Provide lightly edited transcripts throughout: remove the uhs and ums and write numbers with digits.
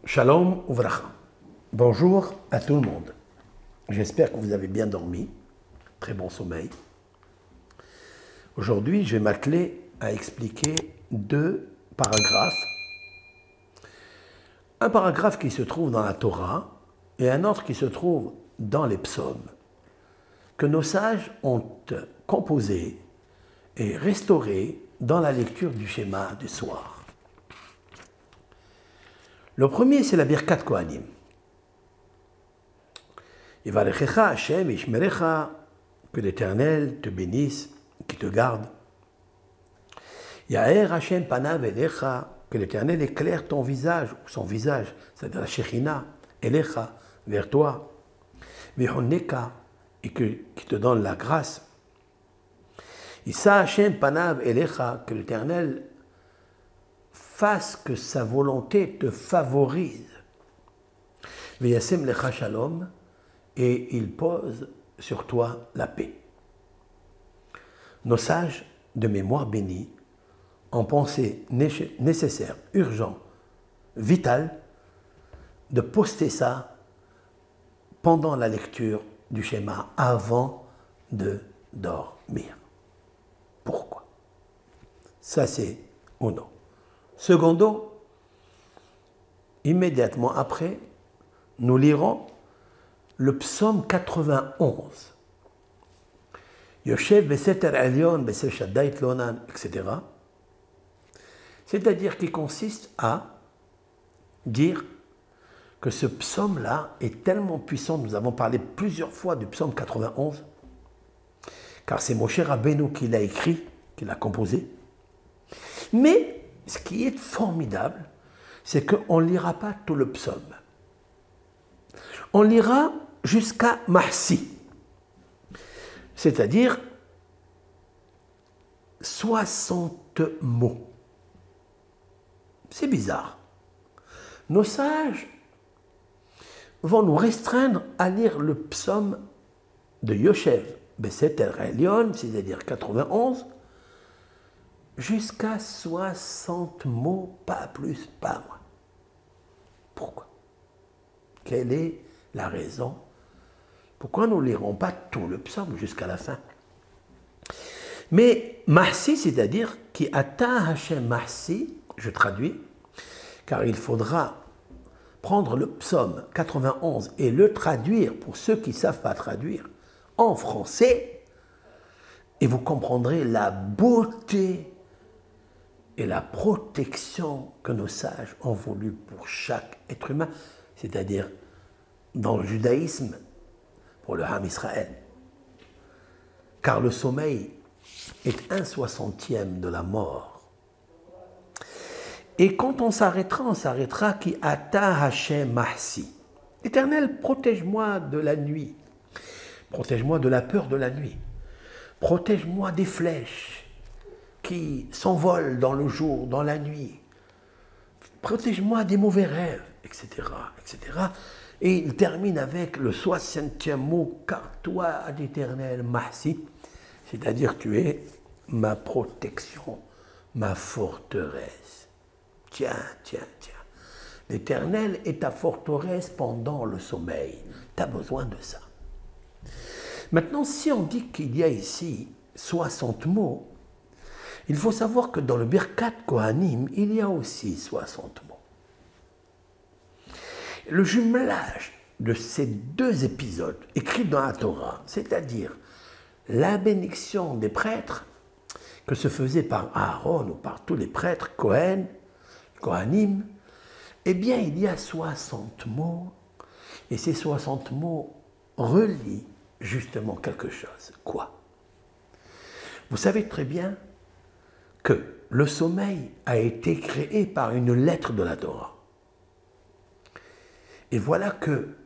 Shalom Uvracha. Bonjour à tout le monde. J'espère que vous avez bien dormi. Très bon sommeil. Aujourd'hui, je vais m'atteler à expliquer deux paragraphes. Un paragraphe qui se trouve dans la Torah et un autre qui se trouve dans les psaumes, que nos sages ont composé et restauré dans la lecture du schéma du soir. Le premier, c'est la Birkat Kohanim. Yivarechecha Hashem Ishmerecha, que l'Éternel te bénisse, qui te garde. Yaher Hashem Panav Elecha, que l'Éternel éclaire ton visage, ou son visage, c'est-à-dire la Shechina, Elecha, vers toi. Vihonneka, et qui te donne la grâce. Issa Hashem Panav Elecha, que l'Éternel fasse que sa volonté te favorise. Veyasem lecha shalom, et il pose sur toi la paix. Nos sages de mémoire bénie ont pensé nécessaire, urgent, vital, de poster ça pendant la lecture du schéma avant de dormir. Pourquoi? Ça c'est uno. Secondo, immédiatement après, nous lirons le psaume 91. Yoshev beseter elyon beser shaddai tlonan, etc. C'est-à-dire qui consiste à dire que ce psaume-là est tellement puissant, nous avons parlé plusieurs fois du psaume 91, car c'est Moshe Rabbeinu qui l'a écrit, qui l'a composé. Mais ce qui est formidable, c'est qu'on ne lira pas tout le psaume. On lira jusqu'à Mahsi, c'est-à-dire 60 mots. C'est bizarre. Nos sages vont nous restreindre à lire le psaume de Yoshev, Beseter Elyon, c'est-à-dire 91, jusqu'à 60 mots, pas plus, pas moins. Pourquoi? Quelle est la raison? Pourquoi nous ne lirons pas tout le psaume jusqu'à la fin? Mais Mahsi, c'est-à-dire qui ata Hashem Mahsi, je traduis, car il faudra prendre le psaume 91 et le traduire, pour ceux qui ne savent pas traduire, en français, et vous comprendrez la beauté et la protection que nos sages ont voulu pour chaque être humain, c'est-à-dire dans le judaïsme, pour le Ham Israël. Car le sommeil est 1/60e de la mort. Et quand on s'arrêtera qui ata Hashem Mahsi. Éternel, protège-moi de la nuit. Protège-moi de la peur de la nuit. Protège-moi des flèches qui s'envolent dans le jour, dans la nuit. Protège-moi des mauvais rêves, etc., etc. Et il termine avec le 60e mot, car toi, l'Éternel, Mahsi, c'est-à-dire tu es ma protection, ma forteresse. Tiens. L'Éternel est ta forteresse pendant le sommeil. Tu as besoin de ça. Maintenant, si on dit qu'il y a ici 60 mots, il faut savoir que dans le Birkat Kohanim, il y a aussi 60 mots. Le jumelage de ces deux épisodes écrits dans la Torah, c'est-à-dire la bénédiction des prêtres que se faisait par Aaron ou par tous les prêtres Kohanim, eh bien il y a 60 mots, et ces 60 mots relient justement quelque chose. Quoi? Vous savez très bien que le sommeil a été créé par une lettre de la Torah. Et voilà que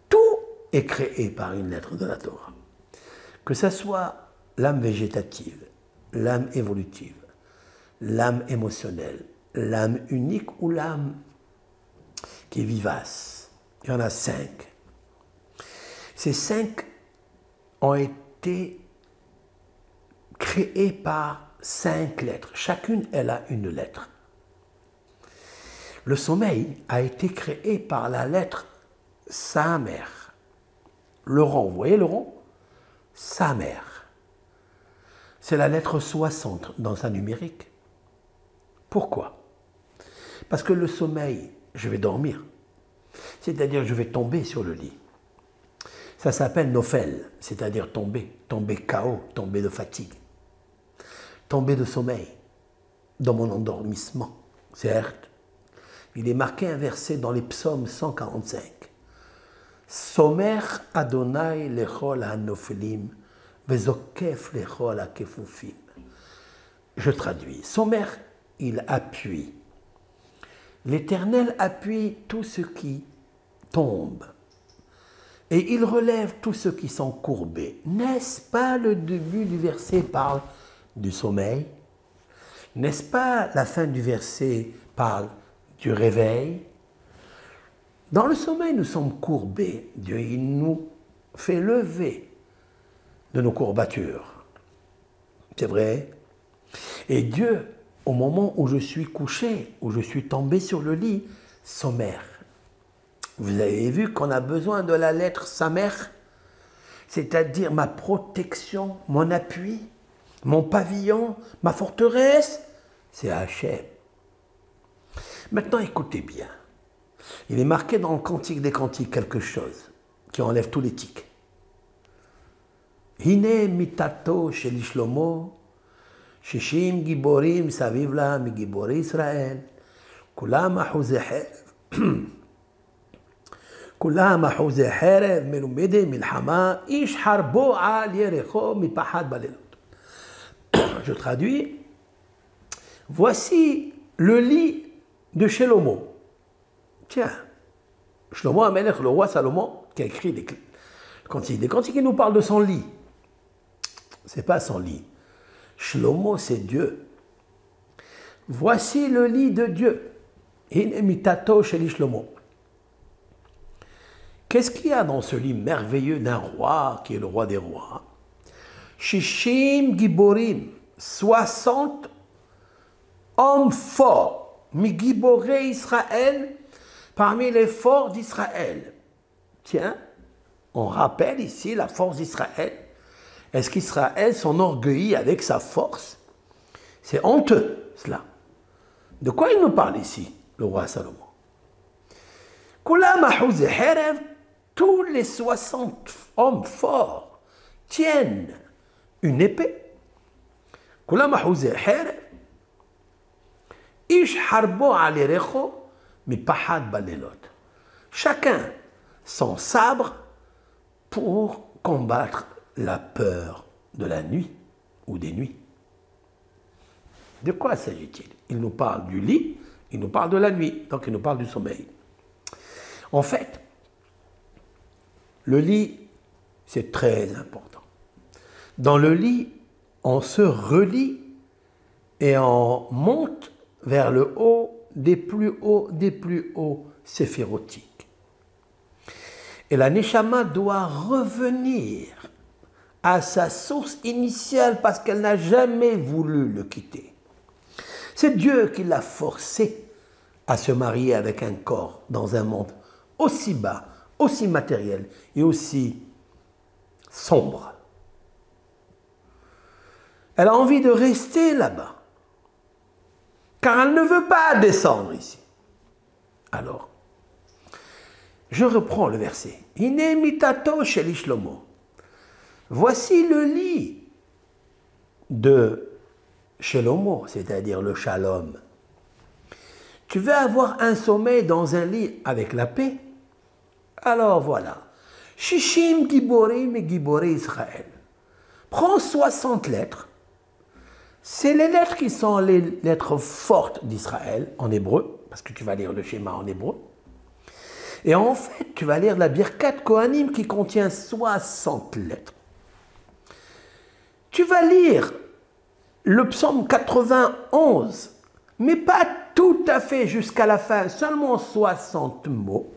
tout est créé par une lettre de la Torah. Que ce soit l'âme végétative, l'âme évolutive, l'âme émotionnelle, l'âme unique ou l'âme qui est vivace. Il y en a 5. Ces 5 ont été créés par 5 lettres. Chacune, elle a une lettre. Le sommeil a été créé par la lettre Samer. Le rond, vous voyez le rond? Samer. C'est la lettre 60 dans un numérique. Pourquoi? Parce que le sommeil, je vais dormir. C'est-à-dire je vais tomber sur le lit. Ça s'appelle nofel, c'est-à-dire tomber, tomber KO, tomber de fatigue, tomber de sommeil dans mon endormissement. Certes, il est marqué un verset dans les psaumes 145. Somer Adonai lechol hanofelim vezokef lechol hakefufim. Je traduis. Somer, il appuie. L'Éternel appuie tout ce qui tombe. Et il relève tous ceux qui sont courbés. N'est-ce pas le début du verset parle du sommeil? N'est-ce pas la fin du verset parle du réveil? Dans le sommeil, nous sommes courbés. Dieu, il nous fait lever de nos courbatures. C'est vrai. Et Dieu, au moment où je suis couché, où je suis tombé sur le lit, sommaire. Vous avez vu qu'on a besoin de la lettre Samer, c'est-à-dire ma protection, mon appui, mon pavillon, ma forteresse, c'est Hachem. Maintenant, écoutez bien. Il est marqué dans le Cantique des Cantiques quelque chose qui enlève tous les tics. Hine mitato shel Shlomo, shishim giborim savivla mi gibori Israël, kulam ahuzeh כולם אחוזי חרב, מלומדים, מלחמה, איש חרבו על יריחו מפחד בלילות. Je traduis. Voici le lit de Shlomo. Tiens, Shlomo Amelech, le roi Salomon, qui a écrit les Cantiques. Les Cantiques, il nous parle de son lit. C'est pas son lit. Shlomo, c'est Dieu. Voici le lit de Dieu. In emitato sheli Shlomo. Qu'est-ce qu'il y a dans ce lit merveilleux d'un roi qui est le roi des rois? Shishim Giborim, 60 hommes forts, mi Giboré Israël, parmi les forts d'Israël. Tiens, on rappelle ici la force d'Israël. Est-ce qu'Israël s'enorgueillit avec sa force? C'est honteux, cela. De quoi il nous parle ici, le roi Salomon? Kulam ahuzeh herev, tous les 60 hommes forts tiennent une épée. Kulam ahuzeh herev, ish harbo alirecho mi pahad balelot. Chacun son sabre pour combattre la peur de la nuit ou des nuits. De quoi s'agit-il? Il nous parle du lit, il nous parle de la nuit, donc il nous parle du sommeil. En fait, le lit, c'est très important. Dans le lit, on se relie et on monte vers le haut des plus hauts séphirotiques. Et la Neshama doit revenir à sa source initiale parce qu'elle n'a jamais voulu le quitter. C'est Dieu qui l'a forcé à se marier avec un corps dans un monde aussi bas, aussi matériel et aussi sombre. Elle a envie de rester là-bas, car elle ne veut pas descendre ici. Alors, je reprends le verset. Hine mitato shel Shlomo. Voici le lit de Shlomo, c'est-à-dire le shalom. Tu veux avoir un sommeil dans un lit avec la paix? Alors voilà. Shishim Giborim et Giboré Israël. Prends 60 lettres. C'est les lettres qui sont les lettres fortes d'Israël en hébreu, parce que tu vas lire le schéma en hébreu. Et en fait, tu vas lire la Birkat Kohanim qui contient 60 lettres. Tu vas lire le psaume 91, mais pas tout à fait jusqu'à la fin, seulement 60 mots.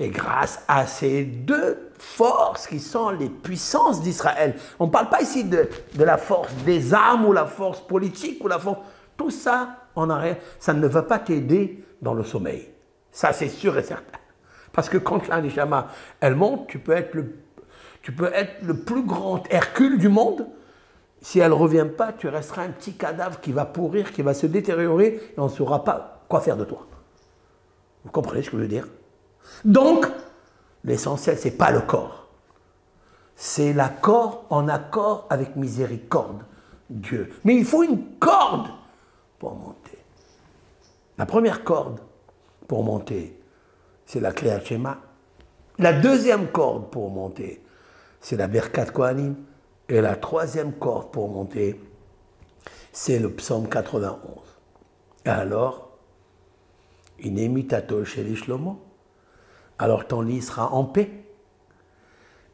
Et grâce à ces deux forces qui sont les puissances d'Israël, on ne parle pas ici de la force des armes ou la force politique ou la force... Tout ça, ça ne va pas t'aider dans le sommeil. Ça, c'est sûr et certain. Parce que quand la neshama, elle monte, tu peux être le plus grand Hercule du monde. Si elle ne revient pas, tu resteras un petit cadavre qui va pourrir, qui va se détériorer, et on ne saura pas quoi faire de toi. Vous comprenez ce que je veux dire? Donc, l'essentiel, ce n'est pas le corps. C'est l'accord en accord avec miséricorde, Dieu. Mais il faut une corde pour monter. La première corde pour monter, c'est la Kriyat Shema. La deuxième corde pour monter, c'est la Birkat Kohanim. Et la troisième corde pour monter, c'est le psaume 91. Et alors, Inemitato Sheli Shlomo, alors ton lit sera en paix.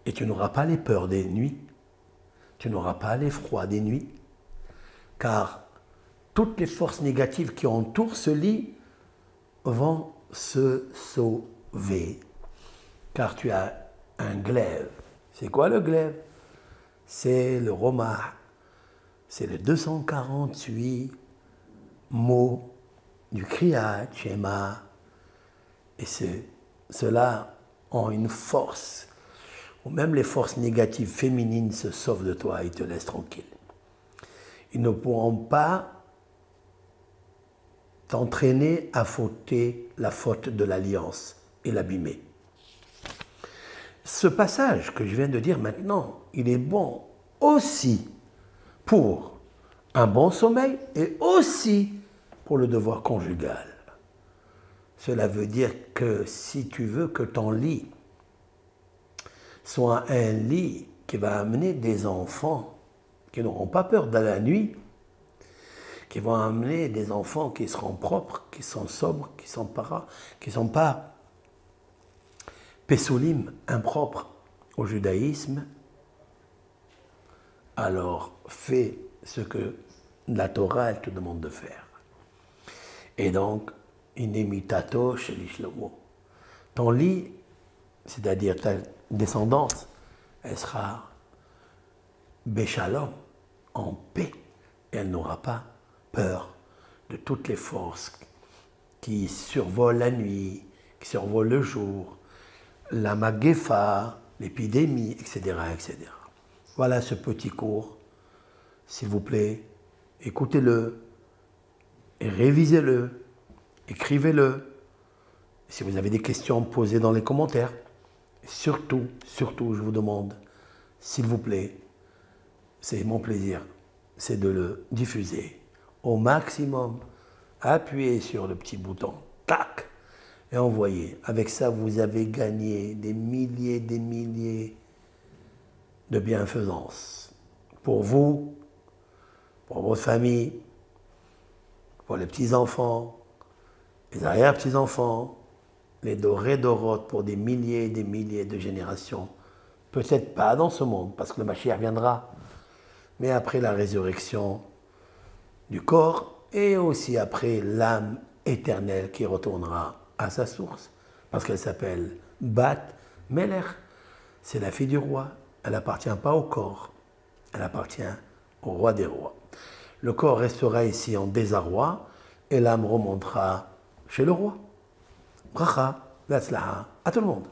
Et tu n'auras pas les peurs des nuits, tu n'auras pas l'effroi des nuits, car toutes les forces négatives qui entourent ce lit vont se sauver. Car tu as un glaive. C'est quoi le glaive? C'est le Romah, c'est les 248 mots du Kriyat Shema. Et ceux-là ont une force, où même les forces négatives féminines se sauvent de toi et te laissent tranquille. Ils ne pourront pas t'entraîner à fauter la faute de l'alliance et l'abîmer. Ce passage que je viens de dire maintenant, il est bon aussi pour un bon sommeil et aussi pour le devoir conjugal. Cela veut dire que si tu veux que ton lit soit un lit qui va amener des enfants qui n'auront pas peur de la nuit, qui vont amener des enfants qui seront propres, qui sont sobres, qui ne sont pas Pesoulim, impropre au judaïsme, alors fais ce que la Torah elle te demande de faire. Et donc, inemitato sheli Shlomo. Ton lit, c'est-à-dire ta descendance, elle sera béchalom, en paix. Et elle n'aura pas peur de toutes les forces qui survolent la nuit, qui survolent le jour, la maguefa, l'épidémie, etc., etc. Voilà ce petit cours. S'il vous plaît, écoutez-le, et révisez-le, écrivez-le. Si vous avez des questions, posez dans les commentaires. Surtout, je vous demande, s'il vous plaît, c'est mon plaisir, c'est de le diffuser au maximum. Appuyez sur le petit bouton, tac, et envoyez. Avec ça, vous avez gagné des milliers de bienfaisances. Pour vous, pour votre famille, pour les petits-enfants, les arrière-petits-enfants, les dorés dorotes, pour des milliers et des milliers de générations. Peut-être pas dans ce monde, parce que le Mashiach viendra, mais après la résurrection du corps, et aussi après l'âme éternelle qui retournera à sa source, parce qu'elle s'appelle Bat Melech, c'est la fille du roi, elle n'appartient pas au corps, elle appartient au roi des rois. Le corps restera ici en désarroi, et l'âme remontera chez le roi. Bracha, Vetzlaha, à tout le monde.